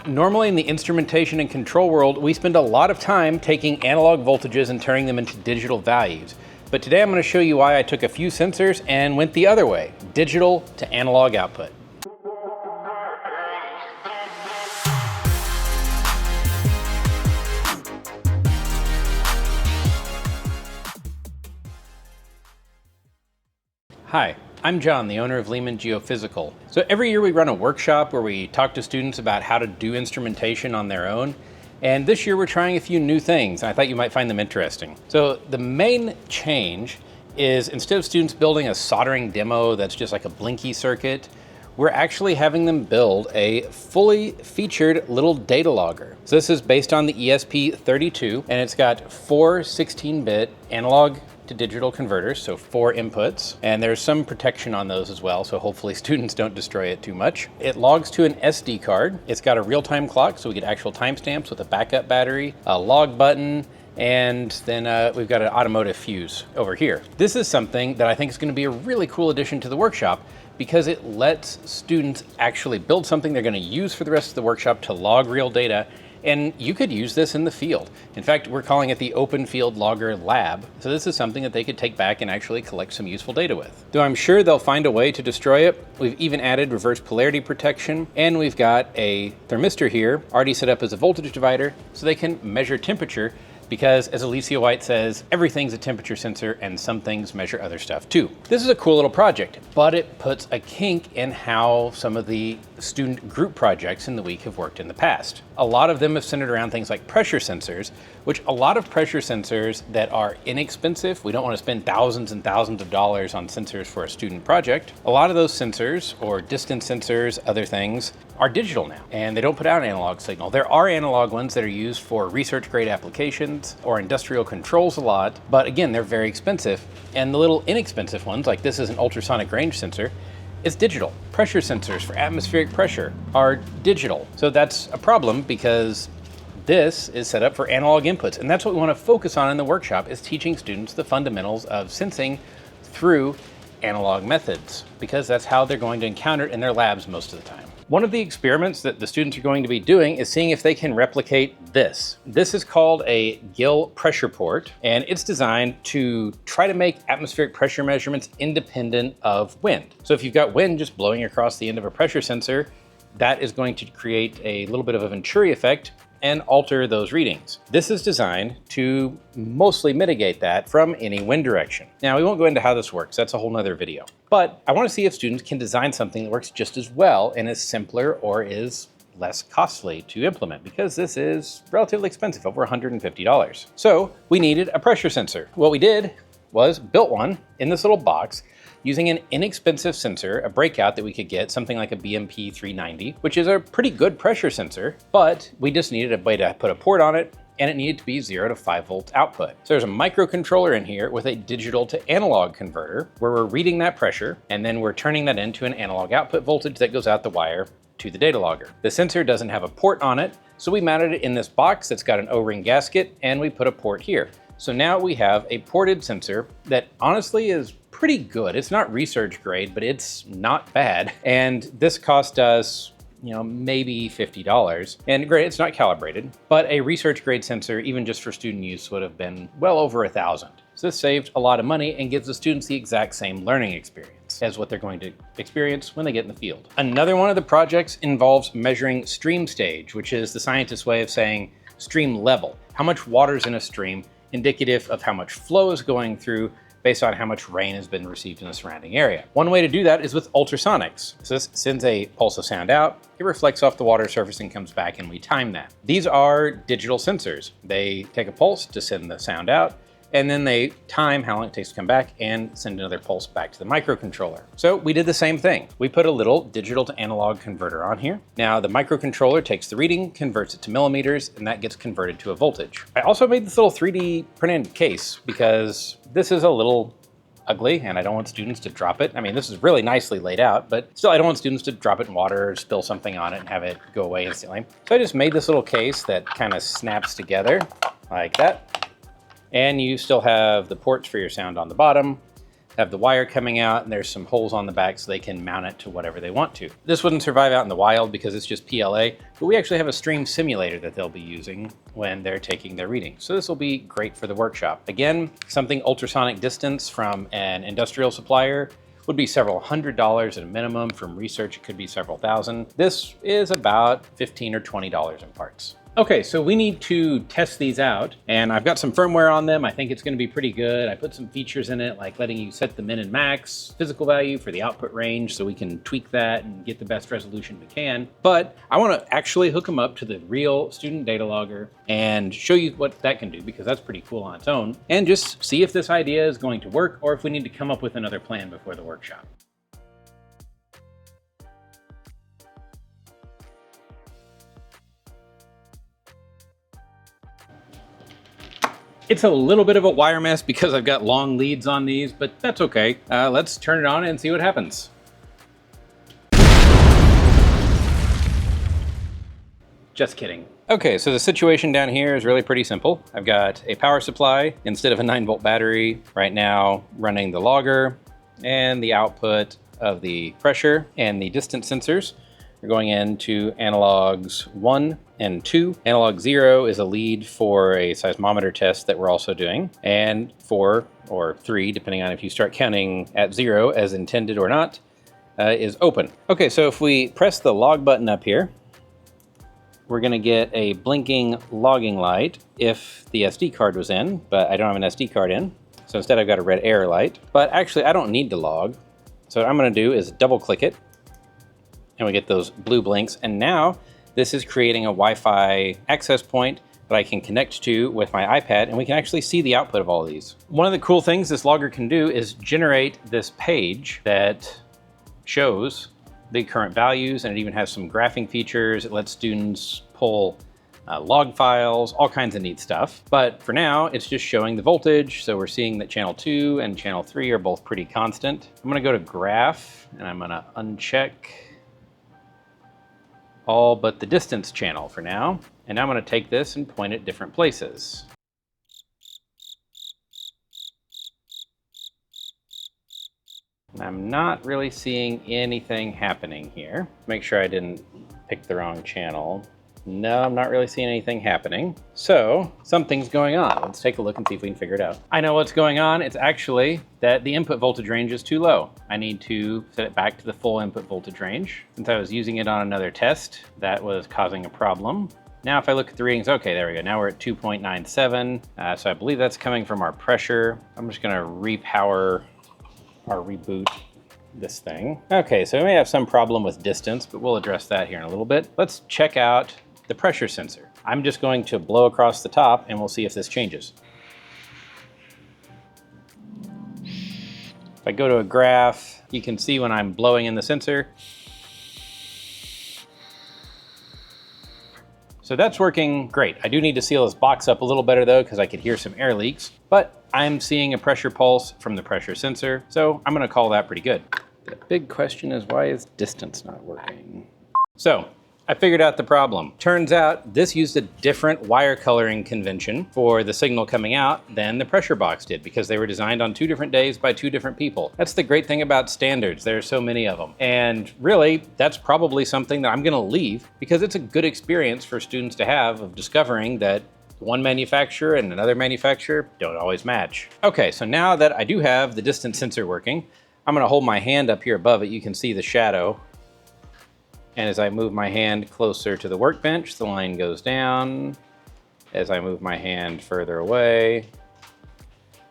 Normally in the instrumentation and control world, we spend a lot of time taking analog voltages and turning them into digital values. But today I'm going to show you why I took a few sensors and went the other way, digital to analog output. Hi, I'm John, the owner of Lehman Geophysical. So every year we run a workshop where we talk to students about how to do instrumentation on their own. And this year we're trying a few new things, and I thought you might find them interesting. So the main change is instead of students building a soldering demo that's just like a blinky circuit, we're actually having them build a fully featured little data logger. So this is based on the ESP32, and it's got 4 16-bit analog to digital converters, so 4 inputs, and there's some protection on those as well, so hopefully students don't destroy it too much. It logs to an SD card. It's got a real-time clock, so we get actual timestamps with a backup battery, a log button, and then we've got an automotive fuse over here. This is something that I think is going to be a really cool addition to the workshop because it lets students actually build something they're going to use for the rest of the workshop to log real data. And you could use this in the field. In fact, we're calling it the Open Field Logger Lab. So this is something that they could take back and actually collect some useful data with. Though I'm sure they'll find a way to destroy it. We've even added reverse polarity protection, and we've got a thermistor here already set up as a voltage divider so they can measure temperature, because as Alicia White says, everything's a temperature sensor and some things measure other stuff too. This is a cool little project, but it puts a kink in how some of the student group projects in the week have worked in the past. A lot of them have centered around things like pressure sensors, which a lot of pressure sensors that are inexpensive, we don't want to spend thousands and thousands of dollars on sensors for a student project. A lot of those sensors, or distance sensors, other things, are digital now, and they don't put out an analog signal. There are analog ones that are used for research grade applications or industrial controls a lot, but again, they're very expensive. And the little inexpensive ones, like this is an ultrasonic range sensor, it's digital. Pressure sensors for atmospheric pressure are digital. So that's a problem because this is set up for analog inputs. And that's what we want to focus on in the workshop, is teaching students the fundamentals of sensing through analog methods, because that's how they're going to encounter it in their labs most of the time. One of the experiments that the students are going to be doing is seeing if they can replicate this. This is called a Gill pressure port, and it's designed to try to make atmospheric pressure measurements independent of wind. So if you've got wind just blowing across the end of a pressure sensor, that is going to create a little bit of a Venturi effect and alter those readings. This is designed to mostly mitigate that from any wind direction. Now, we won't go into how this works, that's a whole nother video. But I want to see if students can design something that works just as well and is simpler or is less costly to implement, because this is relatively expensive, over $150. So we needed a pressure sensor. What we did was built one in this little box using an inexpensive sensor, a breakout that we could get, something like a BMP 390, which is a pretty good pressure sensor, but we just needed a way to put a port on it, and it needed to be 0 to 5 volt output. So there's a microcontroller in here with a digital to analog converter where we're reading that pressure, and then we're turning that into an analog output voltage that goes out the wire to the data logger. The sensor doesn't have a port on it, so we mounted it in this box that's got an O-ring gasket, and we put a port here. So now we have a ported sensor that honestly is pretty good. It's not research grade, but it's not bad. And this cost us, maybe $50. And great, it's not calibrated, but a research grade sensor, even just for student use, would have been well over $1,000. So this saved a lot of money and gives the students the exact same learning experience as what they're going to experience when they get in the field. Another one of the projects involves measuring stream stage, which is the scientist's way of saying stream level. How much water's in a stream, indicative of how much flow is going through based on how much rain has been received in the surrounding area. One way to do that is with ultrasonics. So this sends a pulse of sound out, it reflects off the water surface and comes back, and we time that. These are digital sensors. They take a pulse to send the sound out, and then they time how long it takes to come back and send another pulse back to the microcontroller. So we did the same thing. We put a little digital to analog converter on here. Now the microcontroller takes the reading, converts it to millimeters, and that gets converted to a voltage. I also made this little 3D printed case because this is a little ugly and I don't want students to drop it. I mean, this is really nicely laid out, but still I don't want students to drop it in water or spill something on it and have it go away instantly. So I just made this little case that kind of snaps together like that. And you still have the ports for your sound on the bottom. have the wire coming out, and there's some holes on the back so they can mount it to whatever they want to. This wouldn't survive out in the wild because it's just PLA, but we actually have a stream simulator that they'll be using when they're taking their readings. So this will be great for the workshop. Again, something ultrasonic distance from an industrial supplier would be several $100s at a minimum. From research, it could be several thousand. This is about $15 or $20 in parts. Okay, so we need to test these out, and I've got some firmware on them. I think it's going to be pretty good. I put some features in it, like letting you set the min and max physical value for the output range so we can tweak that and get the best resolution we can. But I want to actually hook them up to the real student data logger and show you what that can do, because that's pretty cool on its own, and just see if this idea is going to work or if we need to come up with another plan before the workshop. It's a little bit of a wire mess because I've got long leads on these, but that's okay. Let's turn it on and see what happens. Just kidding. Okay, so the situation down here is really pretty simple. I've got a power supply instead of a 9-volt battery right now running the logger, and the output of the pressure and the distance sensors are going into analogs 1 and 2. Analog 0 is a lead for a seismometer test that we're also doing, and 4 or 3, depending on if you start counting at 0 as intended or not, is open. Okay, so if we press the log button up here, we're gonna get a blinking logging light if the SD card was in, but I don't have an SD card in. So instead I've got a red error light, but actually I don't need to log. So what I'm gonna do is double click it, and we get those blue blinks. And now this is creating a Wi-Fi access point that I can connect to with my iPad, and we can actually see the output of all of these. One of the cool things this logger can do is generate this page that shows the current values, and it even has some graphing features. It lets students pull log files, all kinds of neat stuff. But for now, it's just showing the voltage. So we're seeing that channel 2 and channel 3 are both pretty constant. I'm gonna go to graph, and I'm gonna uncheck all but the distance channel for now. And now I'm gonna take this and point it different places. I'm not really seeing anything happening here. Make sure I didn't pick the wrong channel. No, I'm not really seeing anything happening. So something's going on. Let's take a look and see if we can figure it out. I know what's going on. It's actually that the input voltage range is too low. I need to set it back to the full input voltage range. Since I was using it on another test, that was causing a problem. Now if I look at the readings, okay, there we go. Now we're at 2.97. So I believe that's coming from our pressure. I'm just gonna repower or reboot this thing. Okay, so we may have some problem with distance, but we'll address that here in a little bit. Let's check out the pressure sensor. I'm just going to blow across the top and we'll see if this changes. If I go to a graph, you can see when I'm blowing in the sensor. So that's working great. I do need to seal this box up a little better though, because I could hear some air leaks, but I'm seeing a pressure pulse from the pressure sensor, so I'm gonna call that pretty good. The big question is, why is distance not working? So I figured out the problem. Turns out this used a different wire coloring convention for the signal coming out than the pressure box did, because they were designed on 2 different days by 2 different people. That's the great thing about standards. There are so many of them. And really, that's probably something that I'm gonna leave, because it's a good experience for students to have of discovering that one manufacturer and another manufacturer don't always match. Okay, so now that I do have the distance sensor working, I'm gonna hold my hand up here above it. You can see the shadow. And as I move my hand closer to the workbench, the line goes down. As I move my hand further away,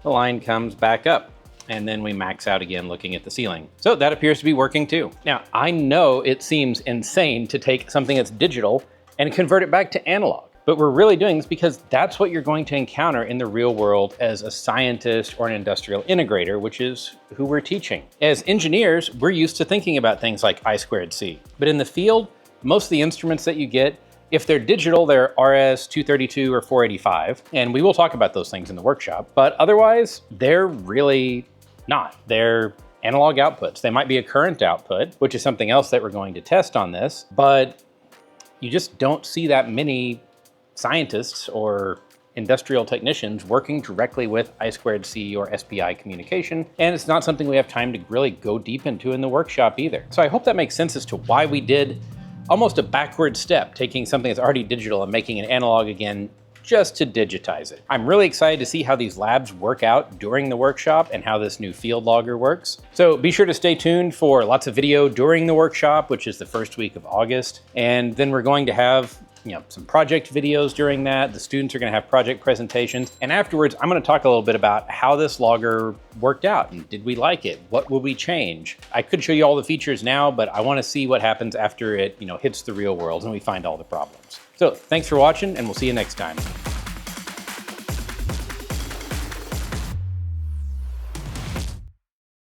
the line comes back up. And then we max out again looking at the ceiling. So that appears to be working too. Now, I know it seems insane to take something that's digital and convert it back to analog. But we're really doing this because that's what you're going to encounter in the real world as a scientist or an industrial integrator, which is who we're teaching. As engineers, we're used to thinking about things like I²C. But in the field, most of the instruments that you get, if they're digital, they're RS-232 or 485. And we will talk about those things in the workshop. But otherwise, they're really not. They're analog outputs. They might be a current output, which is something else that we're going to test on this. But you just don't see that many scientists or industrial technicians working directly with I2C or SPI communication, and it's not something we have time to really go deep into in the workshop either. So I hope that makes sense as to why we did almost a backward step, taking something that's already digital and making it analog again, just to digitize it. I'm really excited to see how these labs work out during the workshop and how this new field logger works. So be sure to stay tuned for lots of video during the workshop, which is the first week of August. And then we're going to have some project videos during that. The students are going to have project presentations. And afterwards, I'm going to talk a little bit about how this logger worked out and did we like it? What will we change? I could show you all the features now, but I want to see what happens after it hits the real world and we find all the problems. So thanks for watching, and we'll see you next time.